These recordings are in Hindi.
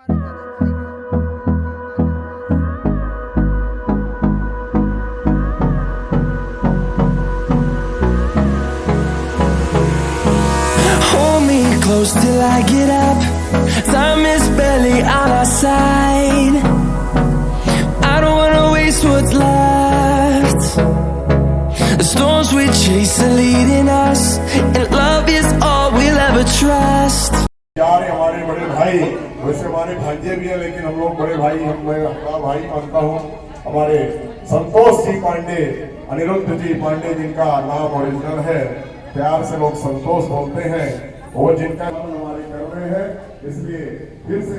Hold me close till I get up. Time is barely on our side. I don't wanna waste what's left. The storms we chase are leading us, and love is all we'll ever trust. यार हमारे बड़े भाई, वैसे हमारे भांजे भी हैं, लेकिन हम लोग बड़े भाई, मैं अपना भाई मानता हूँ। हमारे संतोष जी पांडे, अनिरुद्ध जी पांडे, जिनका नाम ओरिजिनल है, प्यार से लोग संतोष बोलते हैं, वो जिनका हमारे कर रहे हैं, इसलिए फिर से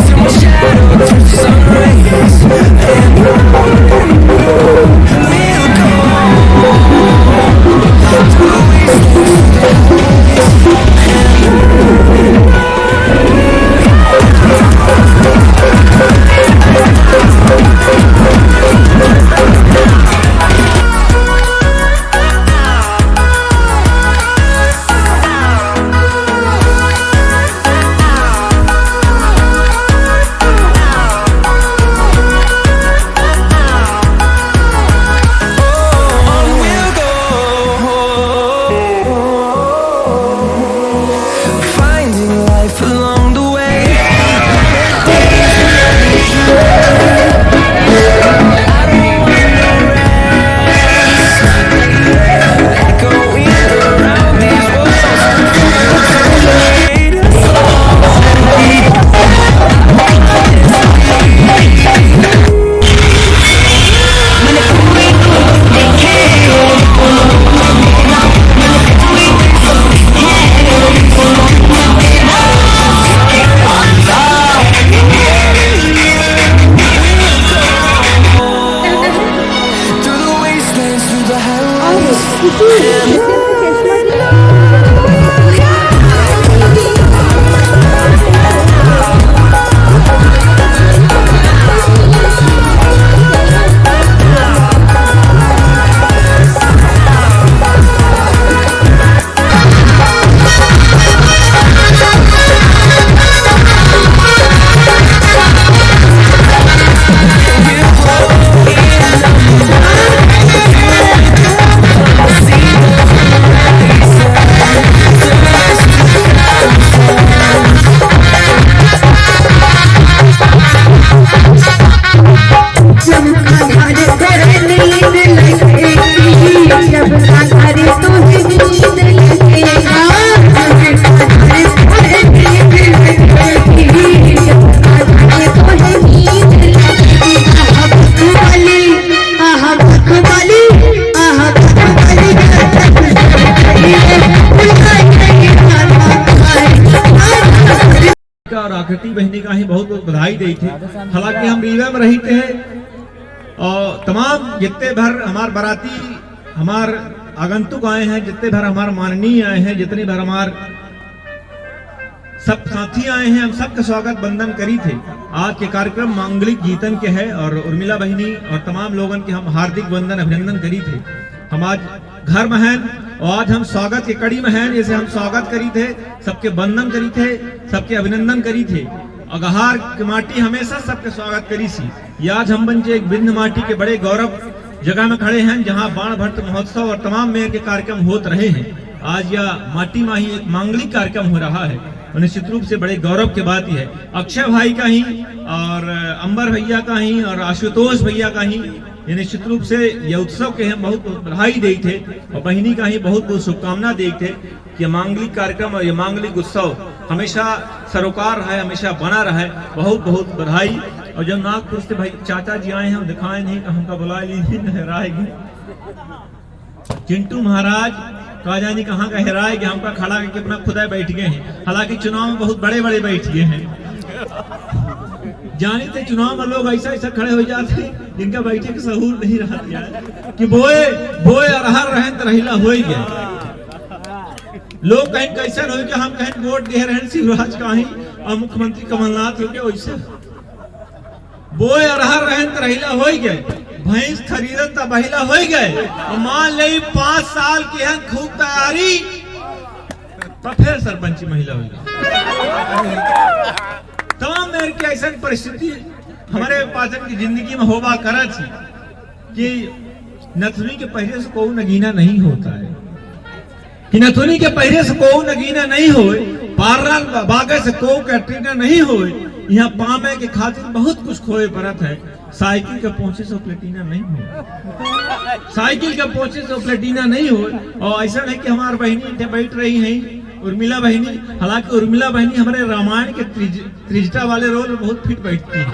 Till my shadow turns to sun rays, and बहनी का ही बहुत बहुत बधाई दी थे। हालांकि हम रीवा में रही थे और तमाम जितने भर हमार बाराती हमार आगंतुक आए हैं, जितने भर हमार माननीय आए हैं, जितने भर हमार सब साथी आए हैं, हम सबका स्वागत वंदन करी थे। आज के कार्यक्रम मांगलिक जीतन के है और उर्मिला बहनी और तमाम लोगों के हम हार्दिक वंदन अभिनंदन करी थे। हम आज घर में हैं और आज हम स्वागत के कड़ी में हैं, जैसे हम स्वागत करी थे, सबके वंदन करी थे, सबके अभिनंदन करी थे। अगहार की माटी हमेशा सबके स्वागत करी सी। आज हम बंचे एक बिंद माटी के बड़े गौरव जगह में खड़े हैं जहां बाण भट्ट महोत्सव और तमाम मेयर के कार्यक्रम होते रहे हैं। आज यह माटी में ही एक मांगलिक कार्यक्रम हो रहा है और निश्चित रूप से बड़े गौरव की बात ही है। अक्षय भाई का ही और अंबर भैया का ही और आशुतोष भैया का ही ये निश्चित रूप से यह उत्सव के हम बहुत बहुत बधाई दे थे और बहनी का ही बहुत बहुत शुभकामना दे थे कि मांगलिक कार्यक्रम और ये मांगलिक उत्सव हमेशा सरोकार रहे, हमेशा बना रहे। बहुत बहुत बधाई। और जब नागपुर से भाई चाचा जी आए हैं हम दिखाए नहीं, हमका बुला लीजिए रायगी चिंटू महाराज कहा जानी कहाँ का हेराए कि हमका खड़ा करके अपना खुदा बैठ गए हैं। हालांकि चुनाव में बहुत बड़े बड़े बैठ गए हैं, जाने थे चुनाव में लोग ऐसा ऐसा खड़े हो जाते जिनका बैठे के सहूर नहीं रहती कि बोए बोए अरहर रहन रहिला हो गए। लोग कहीं कैसे हो गया, हम कहीं वोट दे रहे हैं शिवराज का ही और मुख्यमंत्री कमलनाथ हो गया, वैसे बोए अरहर रहन रहिला हो गए, भैंस खरीदत बहिला हो गए। मान ले 5 साल की है खूब तैयारी तो फिर सरपंची महिला हो गई। तमाम मेयर की ऐसा परिस्थिति हमारे पाचन की जिंदगी में होबा करा थी कि नथुनी के पहले से कोई नगीना नहीं होता है, कि नथुनी के पहले से कोई नगीना नहीं हो, पार्राल बागे से कोई कैटरीना नहीं हो। यहाँ पामे के खातिर बहुत कुछ खोए परत है। साइकिल के पहुंचे से प्लेटिना नहीं हो, साइकिल के पहुंचे से प्लेटिना नहीं हो। और ऐसा नहीं कि हमारी बहनी बैठ रही है उर्मिला बहनी। हालांकि उर्मिला बहनी हमारे रामायण के त्रिजटा वाले रोल में बहुत फिट बैठती है।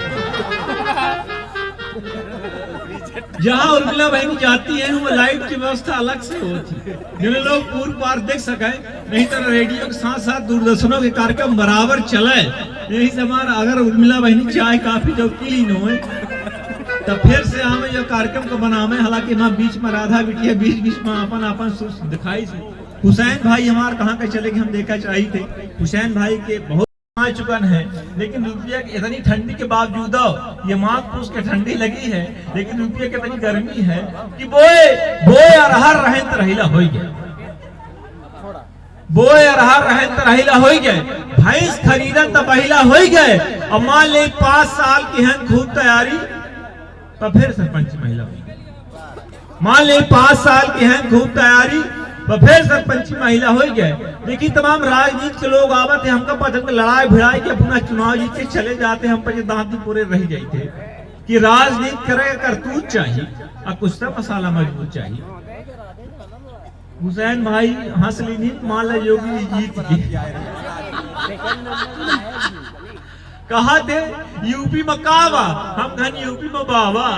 जहां उर्मिला बहनी जाती है वो लाइट की व्यवस्था अलग से होती है, जिन्हें लोग पूर्व पार देख सके। नहीं तो रेडियो के साथ साथ दूरदर्शनों के कार्यक्रम बराबर चले। यही से हमारा अगर उर्मिला बहनी चाय काफी जो क्लीन हो तो फिर से हमें जो कार्यक्रम को बनावे। हालांकि वहाँ बीच में राधा बिटिया बीच बीच में अपन अपन दिखाई से हुसैन भाई हमारे कहाँ के चले गए हम देखा चाहिए थे। हुसैन भाई के बहुत आ चुका है, लेकिन रुपया की इतनी ठंडी के बावजूद ये माघ पूस के ठंडी लगी है, लेकिन रुपया की इतनी गर्मी है कि बोए बोए अरहर रहन रहिला हो गए, बोए अरहर रहन रहिला हो गए, भैंस खरीदन तो बहिला हो गए। और मान ले 5 साल की है खूब तैयारी तो फिर सरपंच महिला हो गई। मान ले 5 साल की है खूब तैयारी तो फिर सरपंची महिला हो गए। लेकिन तमाम राजनीति के लोग आवत है, हमका पता में लड़ाई भिड़ाई के अपना चुनाव जीत के चले जाते हैं। हम पर दांती पूरे रह जाते कि राजनीति करे करतूत चाहिए और कुछ तो मसाला मजबूत चाहिए। हुसैन भाई हंस ली मान लो योगी जीत गए। कहा थे यूपी में कावा, हम कहें यूपी में बाबा।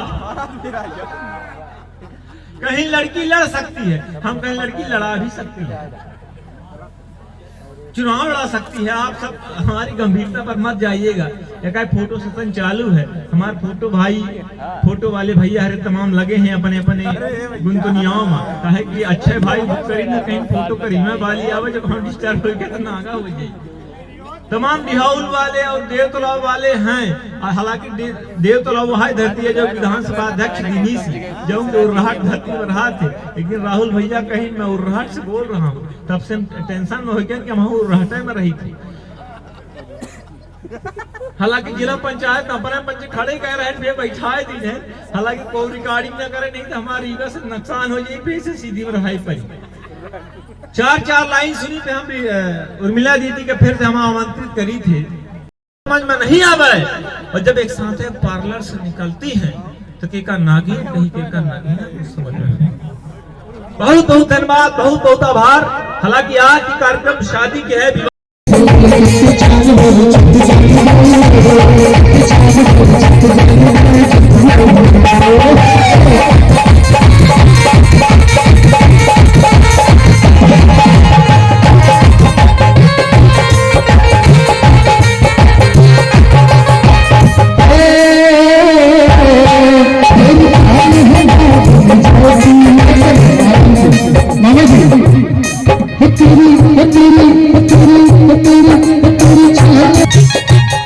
कहीं लड़की लड़ सकती है, हम कहीं लड़की लड़ा भी सकती है, चुनाव लड़ा सकती है। आप सब हमारी गंभीरता पर मत जाइएगा। एक फोटो सेशन चालू है, हमारे फोटो भाई फोटो वाले भैया हरे तमाम लगे हैं अपने अपने गुनगुनियाओं में। कहे कि अच्छे भाई करी ना कहीं फोटो करी में वाली आवे, जब हम डिस्टर्ब हो गए तो नागा हो जाए। तमाम डिहाउल वाले और देवतलाव वाले हैं। हालांकि देवतलाव वहां धरती है जो विधानसभा अध्यक्ष दिनेश जो उर्राहट धरती पर रहा थे, लेकिन राहुल भैया कहीं मैं उर्राहट से बोल रहा हूँ, तब से टेंशन में हो गया कि हम उर्राहट में रही थी। हालांकि जिला पंचायत अपने पंच खड़े कह रहे थे बैठाए दी है, हालांकि कोई रिकॉर्डिंग न करे नहीं तो हमारी से नुकसान हो जाए, फिर से सीधी में रहाई पड़ी। 4 लाइन सुनी पे हम उर्मिला दीदी के फिर से हम आमंत्रित करी थे, समझ में नहीं आवे। और जब एक साथ पार्लर से निकलती है तो के का नागिन कहीं के का नागिन समझ में। बहुत बहुत धन्यवाद, बहुत बहुत आभार। हालांकि आज की कार्यक्रम शादी के है,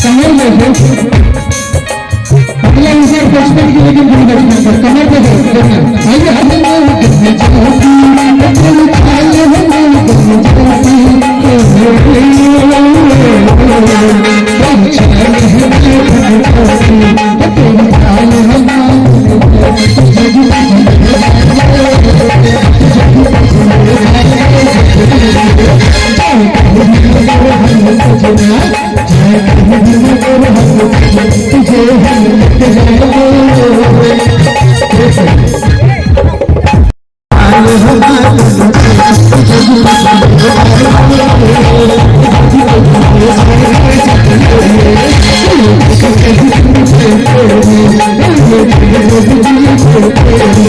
कमर में है अगला इंसान बचपन की लेकिन गुरु बचपन पर कमर पे है देखना आइए हम Thank you.